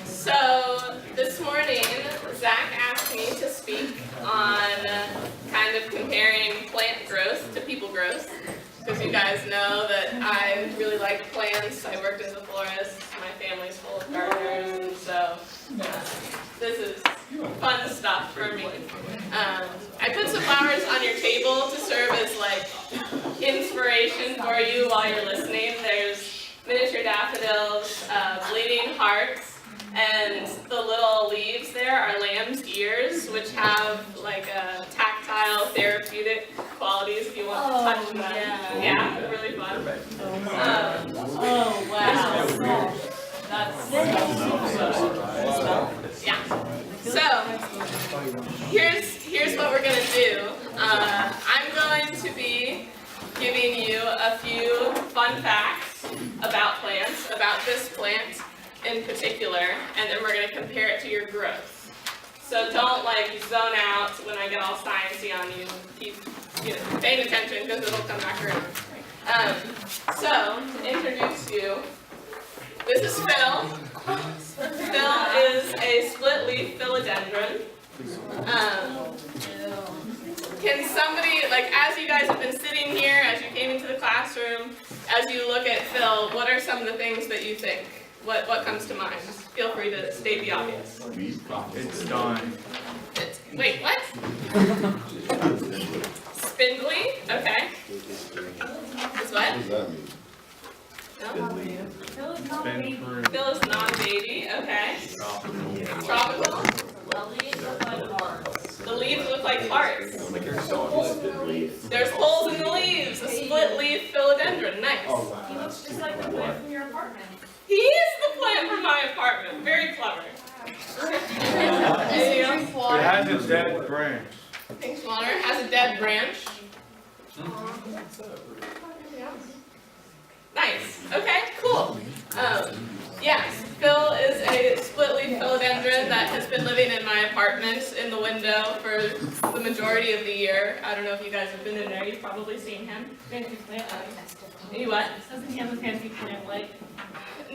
So this morning, Zach asked me to speak on kind of comparing plant growth to people growth, because you guys know that I really like plants. I worked as a florist. My family's full of gardeners, and so this is fun stuff for me. I put some flowers on your table to serve as like inspiration for you while you're listening. There's miniature daffodils, bleeding hearts, and the little leaves there are lamb's ears, which have like a tactile, therapeutic qualities if you want to touch them. Yeah, they're really fun. Oh wow. That's yeah. So here's what we're gonna do. I'm going to be giving you a few fun facts about plants, about this plant in particular, and then we're going to compare it to your growth. So don't like zone out when I get all sciencey on you. Keep paying attention because it'll come back around. So to introduce you, this is Phil. Phil is a split-leaf philodendron. Can somebody, like, as you guys have been sitting here, as you came into the classroom, as you look at Phil, what are some of the things that you think? What comes to mind? Feel free to state the obvious. It's dying. Wait, what? Spindly? Okay. Is what? What does that mean? No? Phil is non-baby. Okay. Tropical? The leaves look like hearts. There's holes in the leaves. A split-leaf philodendron. Nice. He looks just like the plant from your apartment. He is the plant from my apartment. Very clever. Anything else? It has a dead branch. Pink swatter has a dead branch. Nice. Okay, cool. Yes, Phil is a split-leaf philodendron that has been living in my apartment in the window for the majority of the year. I don't know if you guys have been in there. You've probably seen him. Fancy plant light. You what? Doesn't he have a fancy plant light?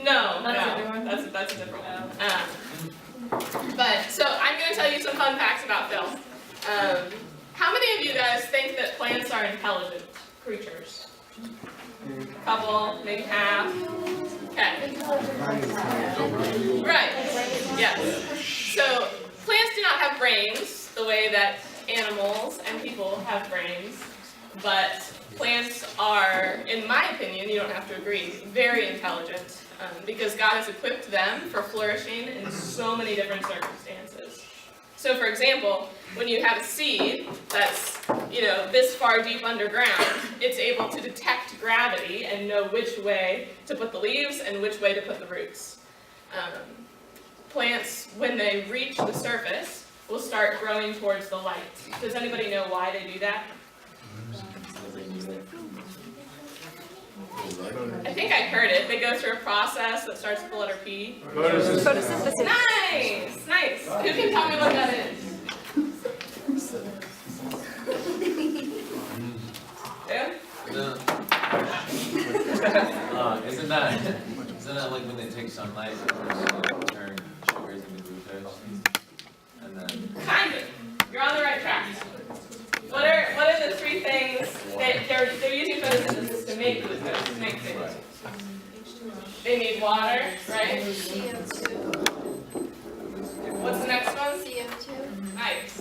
No, That's a different one? that's a different one. But so I'm going to tell you some fun facts about Phil. How many of you guys think that plants are intelligent creatures? A couple, maybe half. Okay. Right. Yes. So plants do not have brains the way that animals and people have brains, but plants are, in my opinion, you don't have to agree, very intelligent because God has equipped them for flourishing in so many different circumstances. So for example, when you have a seed that's, this far deep underground, it's able to detect gravity and know which way to put the leaves and which way to put the roots. Plants, when they reach the surface, will start growing towards the light. Does anybody know why they do that? I think I heard it. They go through a process that starts with the letter P. Photosynthesis. Nice, nice. Who can tell me what that is? Yeah? No. Isn't that like when they take sunlight and turn sugars into glucose? And then Kind of. You're on the right track. What are the three things that they're using photosynthesis to make glucose, to make things? They need water, right? CO2. What's the next one? CO2. Nice.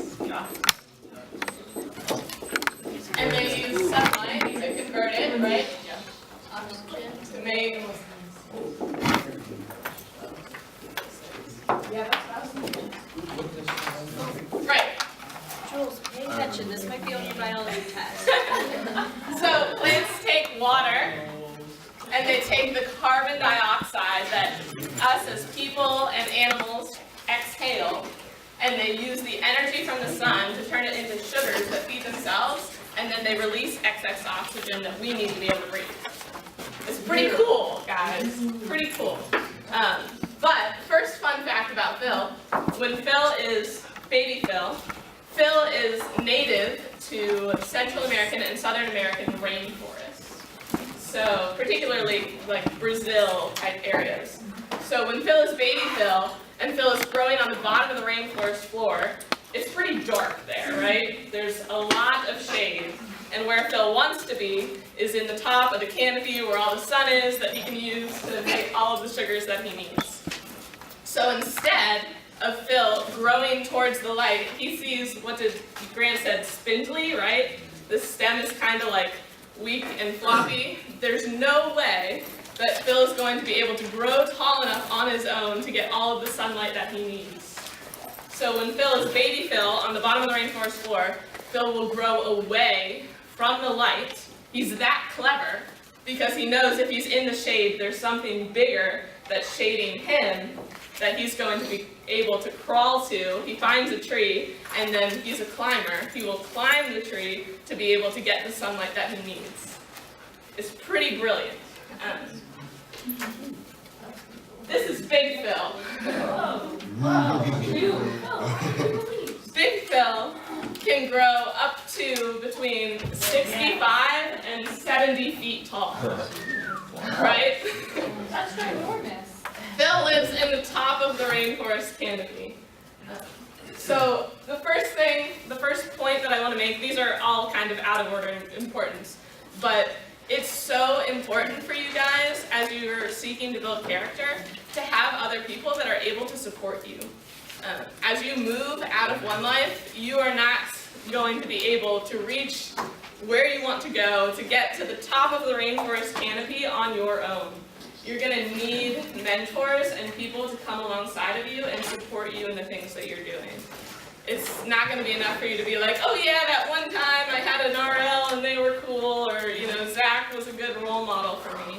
And they use sunlight to convert it, right? Oxygen. To make. Right. Jules, pay attention. This might be on your biology test. So plants take water and they take the carbon dioxide that us as people and animals exhale, and they use the energy from the sun to turn it into sugars that feed themselves, and then they release excess oxygen that we need to be able to breathe. It's pretty cool, guys. Pretty cool. But first fun fact about Phil, when Phil is baby Phil is native to Central American and Southern American rainforests. So particularly like Brazil type areas. So when Phil is baby Phil, and Phil is growing on the bottom of the rainforest floor, it's pretty dark there, right? There's a lot of shade. And where Phil wants to be is in the top of the canopy where all the sun is that he can use to make all of the sugars that he needs. So instead of Phil growing towards the light, he sees, what did Grant said, spindly, right? The stem is kind of like weak and floppy. There's no way that Phil is going to be able to grow tall enough on his own to get all of the sunlight that he needs. So when Phil is baby Phil on the bottom of the rainforest floor, Phil will grow away from the light. He's that clever because he knows if he's in the shade, there's something bigger that's shading him that he's going to be able to crawl to. He finds a tree, and then he's a climber. He will climb the tree to be able to get the sunlight that he needs. It's pretty brilliant. This is Big Phil. Big Phil can grow up to between 65 and 70 feet tall, right? That's ginormous. Phil lives in the top of the rainforest canopy. So the first point that I want to make, these are all kind of out of order in importance, but it's so important for you guys as you're seeking to build character to have other people that are able to support you. As you move out of one life, you are not going to be able to reach where you want to go to get to the top of the rainforest canopy on your own. You're going to need mentors and people to come alongside of you and support you in the things that you're doing. It's not going to be enough for you to be like, oh yeah, that one time I had an RL and they were cool, or Zach was a good role model for me.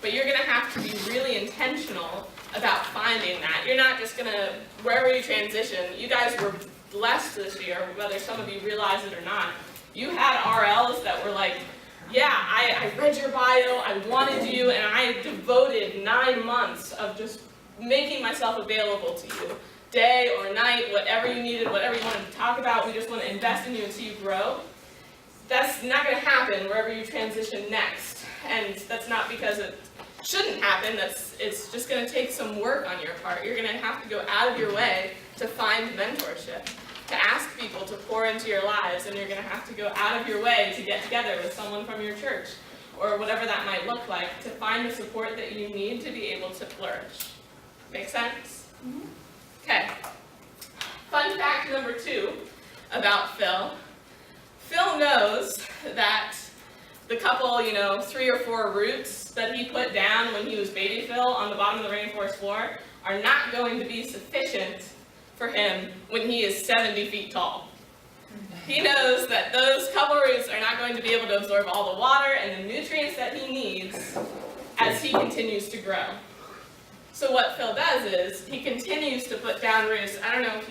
But you're going to have to be really intentional about finding that. You're not just going to, wherever you transition, you guys were blessed this year, whether some of you realize it or not. You had RLs that were like, yeah, I read your bio, I wanted you, and I devoted 9 months of just making myself available to you. Day or night, whatever you needed, whatever you wanted to talk about, we just want to invest in you until you grow. That's not going to happen wherever you transition next. And that's not because it shouldn't happen, it's just going to take some work on your part. You're going to have to go out of your way to find mentorship, to ask people to pour into your lives, and you're going to have to go out of your way to get together with someone from your church, or whatever that might look like, to find the support that you need to be able to flourish. Make sense? Okay. Fun fact number 2 about Phil. Phil knows that the couple, 3 or 4 roots that he put down when he was baby Phil on the bottom of the rainforest floor are not going to be sufficient for him when he is 70 feet tall. He knows that those couple roots are not going to be able to absorb all the water and the nutrients that he needs as he continues to grow. So what Phil does is he continues to put down roots. I don't know if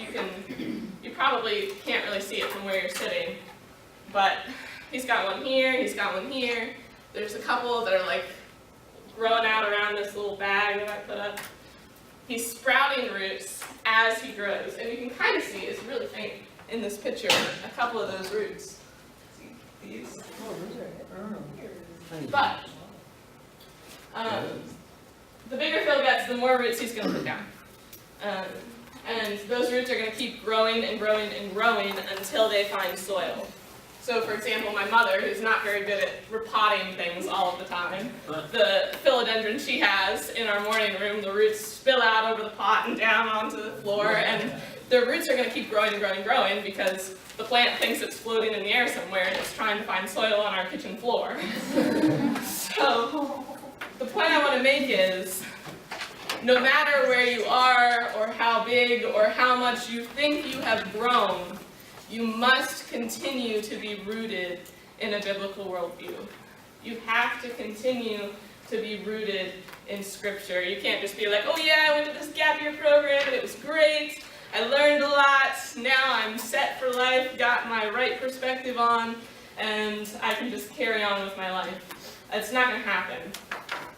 you probably can't really see it from where you're sitting, but he's got one here, he's got one here. There's a couple that are like growing out around this little bag that I put up. He's sprouting roots as he grows, and you can kind of see, it's really faint in this picture, a couple of those roots. See these? But the bigger Phil gets, the more roots he's going to put down. And those roots are going to keep growing and growing and growing until they find soil. So for example, my mother, who's not very good at repotting things all of the time, the philodendron she has in our morning room, the roots spill out over the pot and down onto the floor, and the roots are going to keep growing and growing and growing because the plant thinks it's floating in the air somewhere and it's trying to find soil on our kitchen floor. So the point I want to make is, no matter where you are or how big or how much you think you have grown, you must continue to be rooted in a biblical worldview. You have to continue to be rooted in Scripture. You can't just be like, oh yeah, I went to this gap year program and it was great, I learned a lot, now I'm set for life, got my right perspective on, and I can just carry on with my life. That's not going to happen.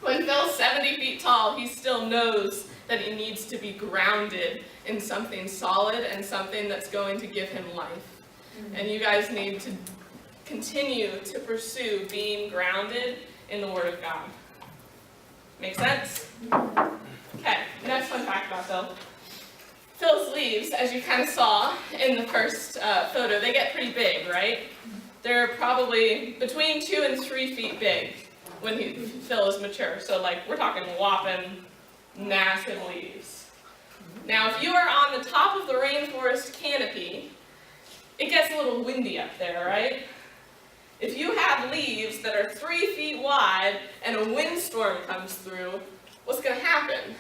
When Phil's 70 feet tall, he still knows that he needs to be grounded in something solid and something that's going to give him life. And you guys need to continue to pursue being grounded in the Word of God. Make sense? Okay. next fun fact about Phil. Phil's leaves, as you kind of saw in the first photo, they get pretty big, right? They're probably between 2 and 3 feet big when Phil is mature. So like, we're talking whopping massive leaves. Now, if you are on the top of the rainforest canopy, it gets a little windy up there, right? If you have leaves that are 3 feet wide and a windstorm comes through, what's going to happen?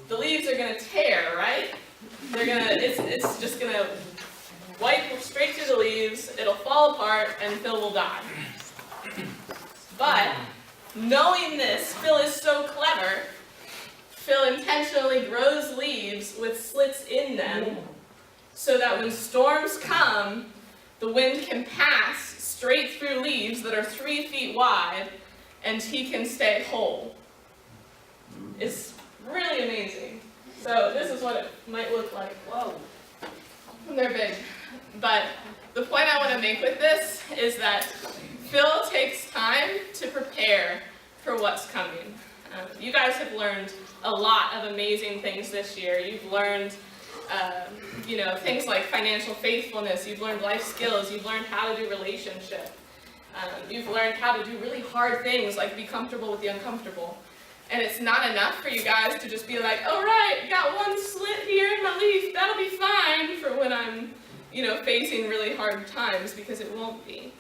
The leaves are going to tear, right? It's just going to wipe straight through the leaves, it'll fall apart, and Phil will die. But, knowing this, Phil is so clever, Phil intentionally grows leaves with slits in them, so that when storms come, the wind can pass straight through leaves that are 3 feet wide, and he can stay whole. It's really amazing. So this is what it might look like. Whoa. They're big. But the point I want to make with this is that Phil takes time to prepare for what's coming. You guys have learned a lot of amazing things this year. You've learned things like financial faithfulness. You've learned life skills. You've learned how to do relationship. You've learned how to do really hard things like be comfortable with the uncomfortable. And it's not enough for you guys to just be like, oh right, got one slit here in my leaf, that'll be fine for when I'm, facing really hard times, because it won't be.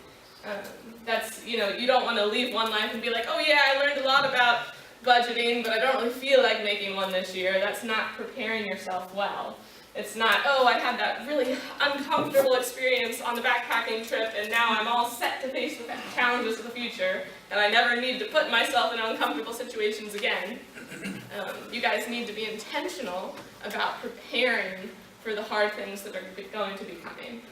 You don't want to leave one life and be like, oh yeah, I learned a lot about budgeting, but I don't really feel like making one this year. That's not preparing yourself well. It's not, oh, I had that really uncomfortable experience on the backpacking trip, and now I'm all set to face the challenges of the future, and I never need to put myself in uncomfortable situations again. You guys need to be intentional about preparing for the hard things that are going to be coming.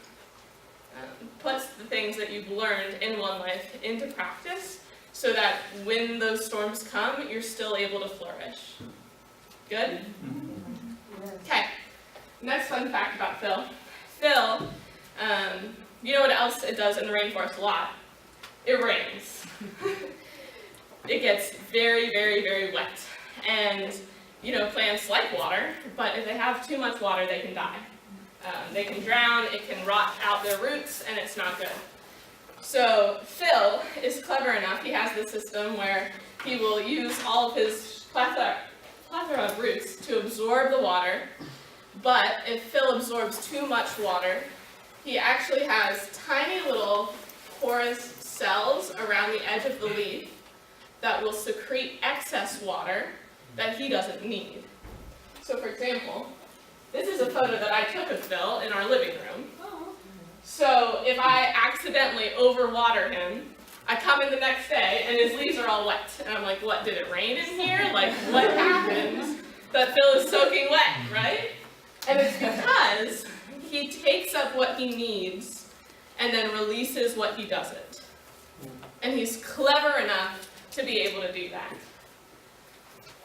Put the things that you've learned in one life into practice, so that when those storms come, you're still able to flourish. Good? Okay. Next fun fact about Phil. Phil, you know what else it does in the rainforest a lot? It rains. It gets very, very, very wet. And, plants like water, but if they have too much water, they can die. They can drown, it can rot out their roots, and it's not good. So Phil is clever enough, he has this system where he will use all of his plethora of roots to absorb the water. But if Phil absorbs too much water, he actually has tiny little porous cells around the edge of the leaf that will secrete excess water that he doesn't need. So for example, this is a photo that I took of Phil in our living room. So if I accidentally overwater him, I come in the next day and his leaves are all wet. And I'm like, what, did it rain in here? Like, what happened that Phil is soaking wet, right? And it's because he takes up what he needs and then releases what he doesn't. And he's clever enough to be able to do that.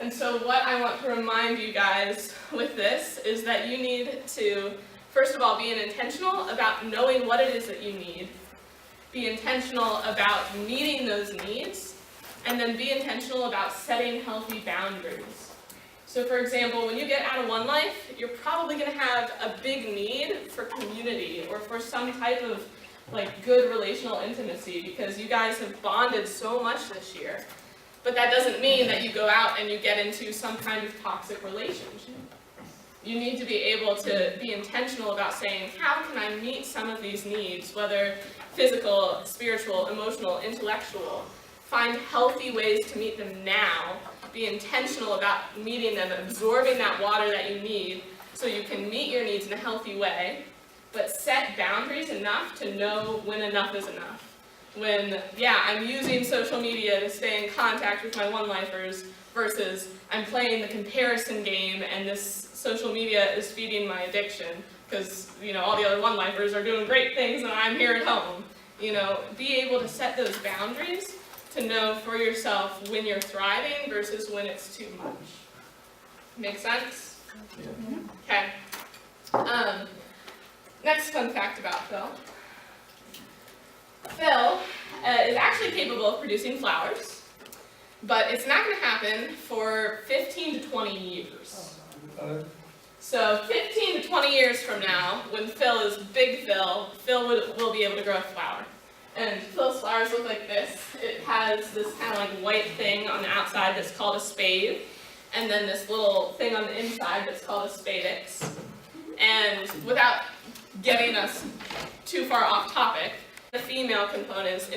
And so what I want to remind you guys with this is that you need to, first of all, be intentional about knowing what it is that you need. Be intentional about meeting those needs, and then be intentional about setting healthy boundaries. So for example, when you get out of one life, you're probably going to have a big need for community or for some type of good relational intimacy, because you guys have bonded so much this year. But that doesn't mean that you go out and you get into some kind of toxic relationship. You need to be able to be intentional about saying, how can I meet some of these needs, whether physical, spiritual, emotional, intellectual. Find healthy ways to meet them now. Be intentional about meeting them, absorbing that water that you need so you can meet your needs in a healthy way, but set boundaries enough to know when enough is enough. When, I'm using social media to stay in contact with my one-lifers versus I'm playing the comparison game and this social media is feeding my addiction because, all the other one-lifers are doing great things and I'm here at home. Be able to set those boundaries to know for yourself when you're thriving versus when it's too much. Make sense? Okay. Next fun fact about Phil. Phil is actually capable of producing flowers, but it's not gonna happen for 15 to 20 years. So 15 to 20 years from now, when Phil is big Phil, will be able to grow a flower. And Phil's flowers look like this. It has this kind of like white thing on the outside that's called a spathe, and then this little thing on the inside that's called a spadix. And without getting us too far off topic, the female components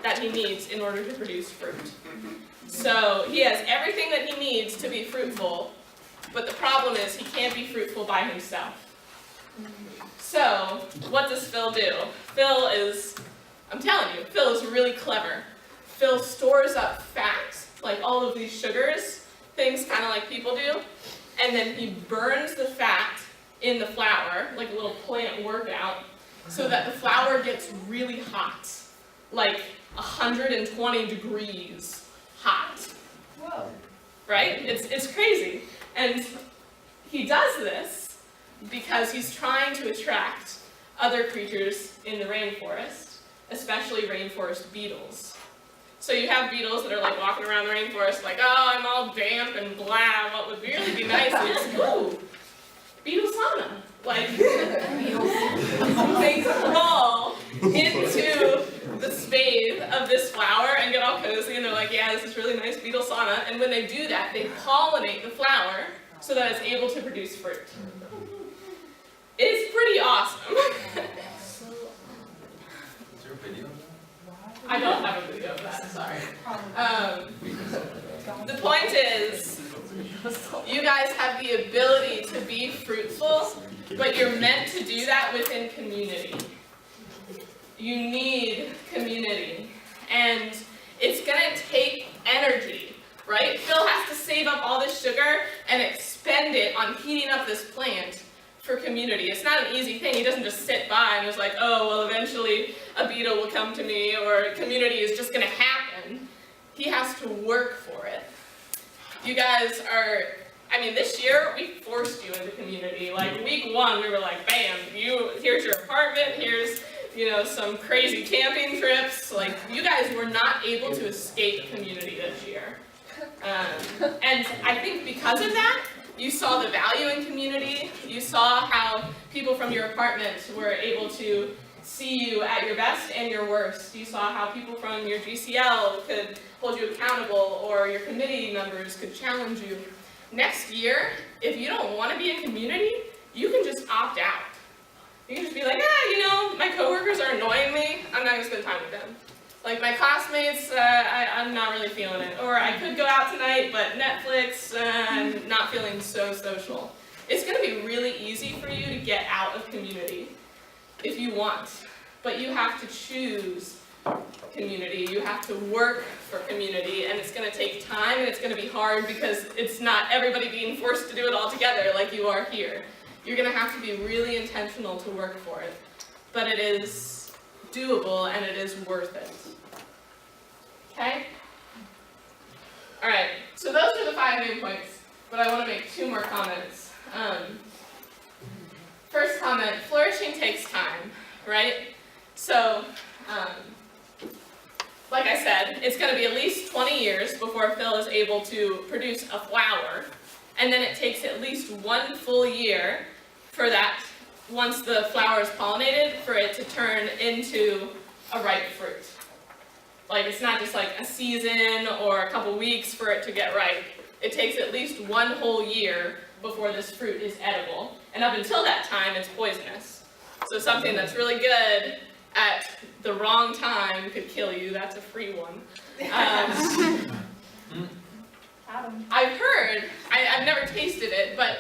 that he needs in order to produce fruit. So he has everything that he needs to be fruitful, but the problem is he can't be fruitful by himself. So what does Phil do? I'm telling you, Phil is really clever. Phil stores up fat, like all of these sugars, things kind of like people do, and then he burns the fat in the flower, like a little plant workout, so that the flower gets really hot, like 120 degrees hot. Whoa. Right? It's crazy. And he does this because he's trying to attract other creatures in the rainforest, especially rainforest beetles. So you have beetles that are like walking around the rainforest like, oh, I'm all damp and blah. What would really be nice is, ooh, beetle sauna. Like, they crawl into the spathe of this flower and get all cozy, and they're like, yeah, this is really nice beetle sauna. And when they do that, they pollinate the flower so that it's able to produce fruit. It's pretty awesome. Is there a video? I don't have a video of that, sorry. The point is, you guys have the ability to be fruitful, but you're meant to do that within community. You need community, and it's gonna take energy, right? Phil has to save up all this sugar and expend it on heating up this plant for community. It's not an easy thing. He doesn't just sit by and is like, oh, well, eventually a beetle will come to me, or community is just gonna happen. He has to work for it. You guys this year, we forced you into community. Like, week 1, we were like, bam, here's your apartment, here's, some crazy camping trips. Like, you guys were not able to escape community this year. And I think because of that, you saw the value in community. You saw how people from your apartment were able to see you at your best and your worst. You saw how people from your GCL could hold you accountable, or your committee members could challenge you. Next year, if you don't want to be in community, you can just opt out. You can just be like, my coworkers are annoying me, I'm not going to spend time with them. Like, my classmates, I'm not really feeling it. Or I could go out tonight, but Netflix, I'm not feeling so social. It's going to be really easy for you to get out of community if you want. But you have to choose community. You have to work for community, and it's going to take time, and it's going to be hard because it's not everybody being forced to do it all together like you are here. You're going to have to be really intentional to work for it. But it is doable, and it is worth it. Okay? Alright, so those are the 5 main points, but I want to make 2 more comments. First comment, flourishing takes time, right? So, like I said, it's going to be at least 20 years before Phil is able to produce a flower, and then it takes at least 1 full year for that, once the flower is pollinated, for it to turn into a ripe fruit. Like, it's not just like a season or a couple weeks for it to get ripe. It takes at least 1 whole year before this fruit is edible, and up until that time, it's poisonous. So something that's really good at the wrong time could kill you. That's a free one. I've heard, I've never tasted it, but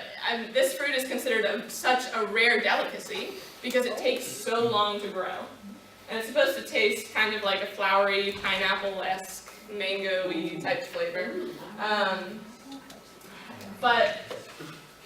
this fruit is considered such a rare delicacy because it takes so long to grow. And it's supposed to taste kind of like a flowery, pineapple-esque, mango-y type flavor. But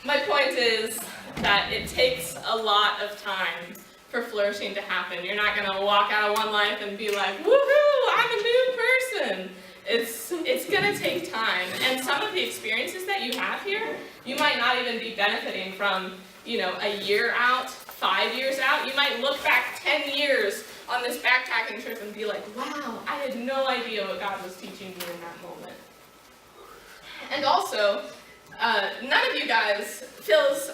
my point is that it takes a lot of time for flourishing to happen. You're not going to walk out of one life and be like, woohoo, I'm a new person. It's going to take time. And some of the experiences that you have here, you might not even be benefiting from, a year out, 5 years out. You might look back 10 years on this backpacking trip and be like, wow, I had no idea what God was teaching me in that moment. And also, none of you guys, Phil's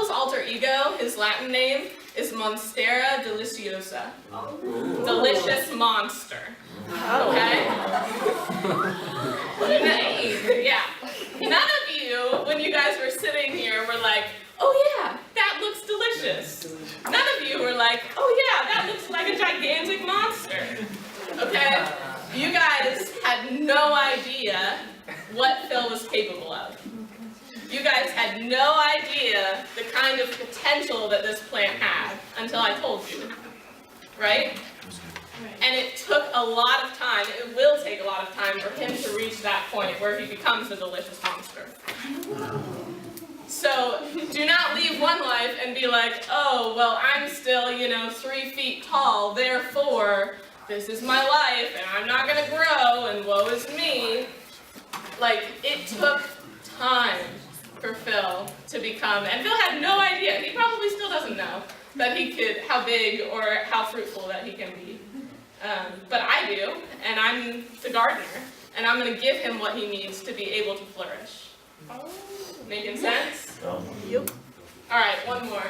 alter ego, his Latin name is Monstera Deliciosa. Delicious monster. Okay? Yeah. None of you, when you guys were sitting here, were like, oh yeah, that looks delicious. None of you were like, oh yeah, that looks like a gigantic monster. Okay? You guys had no idea what Phil was capable of. You guys had no idea the kind of potential that this plant had until I told you, right? And it took a lot of time, it will take a lot of time for him to reach that point where he becomes a delicious monster. So do not leave one life and be like, oh, well, I'm still, 3 feet tall, therefore, this is my life, and I'm not gonna grow, and woe is me. Like, it took time for Phil to become, and Phil had no idea, he probably still doesn't know, that he could, how big or how fruitful that he can be. But I do, and I'm the gardener, and I'm gonna give him what he needs to be able to flourish. Making sense? Yep. Alright, one more.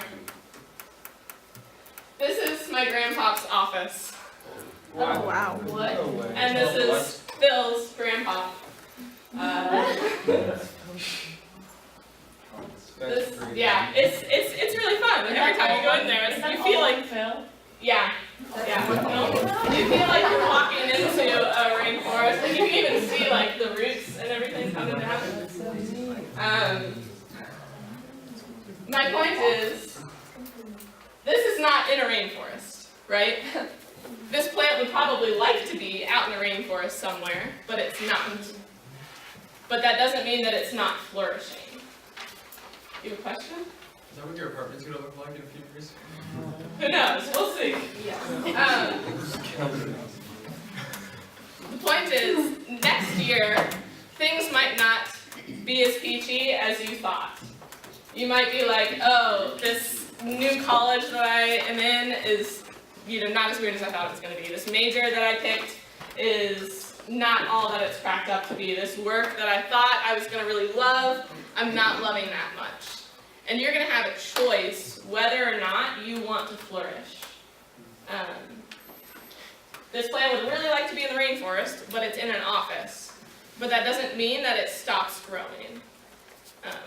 This is my grandpa's office. Wow. Wow. What? No way. And this is Phil's grandpa. Yeah, it's really fun. Every time you go in there, you feel like, Phil? yeah. You feel like you're walking into a rainforest, and you can even see like the roots and everything coming down. My point is, this is not in a rainforest, right? This plant would probably like to be out in a rainforest somewhere, but it's not. But that doesn't mean that it's not flourishing. You have a question? Is that what your apartment's gonna look like in a few years? Who knows? We'll see. The point is, next year, things might not be as peachy as you thought. You might be like, oh, this new college that I am in is, not as weird as I thought it was going to be. This major that I picked is not all that it's cracked up to be. This work that I thought I was going to really love, I'm not loving that much. And you're going to have a choice whether or not you want to flourish. This plant would really like to be in the rainforest, but it's in an office. But that doesn't mean that it stops growing.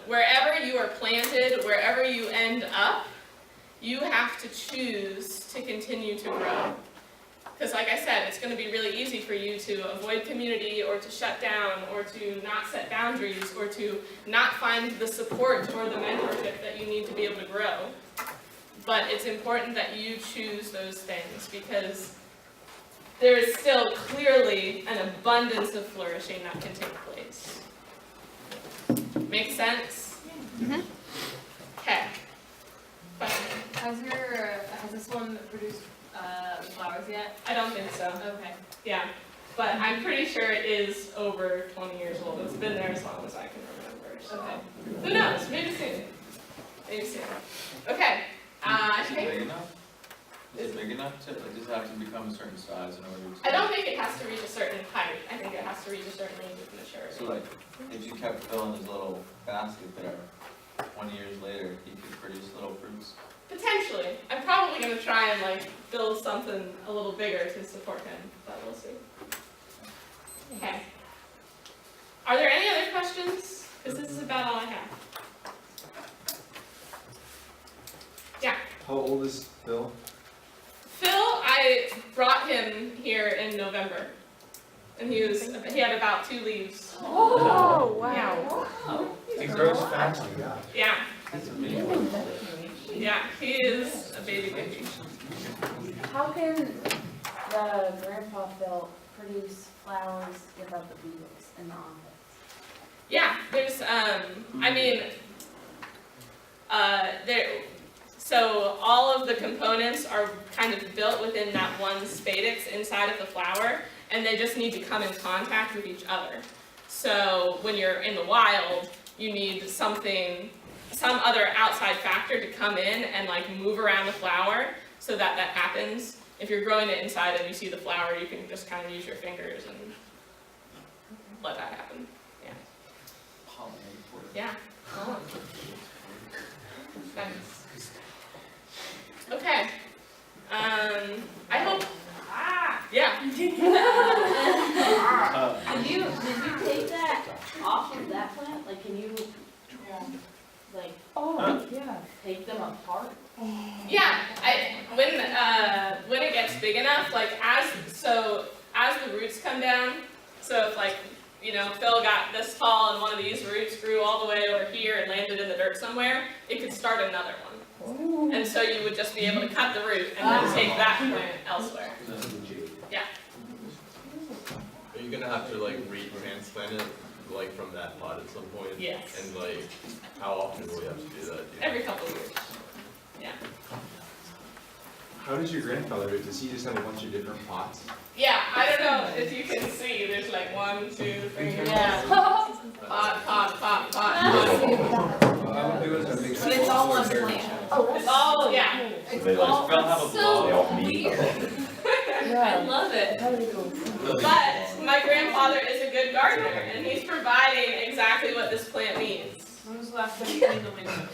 Wherever you are planted, wherever you end up, you have to choose to continue to grow. Because like I said, it's going to be really easy for you to avoid community or to shut down or to not set boundaries or to not find the support or the mentorship that you need to be able to grow. But it's important that you choose those things because there is still clearly an abundance of flourishing that can take place. Make sense? Okay. Question? Has this one produced flowers yet? I don't think so. Okay. Yeah. But I'm pretty sure it is over 20 years old. It's been there as long as I can remember. So. Okay. Who knows? Maybe soon. Maybe soon. Okay. I Is it think. big enough? Is it big enough to, like, does it have to become a certain size in order to? I don't think it has to reach a certain height. I think it has to reach a certain range of maturity. So like, if you kept filling his little basket there, 20 years later, he could produce little fruits? Potentially. I'm probably going to try and like build something a little bigger to support him, but we'll see. Okay. Are there any other questions? Because this is about all I have. Yeah. How old is Phil? Phil, I brought him here in November. And he had about 2 leaves. Oh, wow. He grows fast. Yeah. That's amazing. Yeah, he is a baby. How can the grandpa Phil produce flowers without the beetles in the office? Yeah, there's, so all of the components are kind of built within that one spadix inside of the flower, and they just need to come in contact with each other. So when you're in the wild, you need some other outside factor to come in and like move around the flower so that that happens. if you're growing it inside and you see the flower, you can just kind of use your fingers and let that happen. Yeah. Oh. Nice. Okay. I hope. Yeah. Did you take that off of that plant? Like, can you, like, take them apart? Yeah. When it gets big enough, like as the roots come down, so if like, you know, Phil got this tall and one of these roots grew all the way over here and landed in the dirt somewhere, it could start another one. And so you would just be able to cut the root and then take that plant elsewhere. Are you gonna have to like retransplant it, like from that pot at some point? Yes. And like, how often will you have to do that? Do you know? Every couple of years. Yeah. How does your grandfather do it? Does he just have a bunch of different pots? Yeah, I don't know if you can see, there's like 1, 2, 3, 4, Yeah. pot. But it's all one plant. It's all, yeah. They like, they'll have a So blog. I love it. But my grandfather is a good gardener and he's providing exactly what this plant needs. When was the last time you cleaned the window?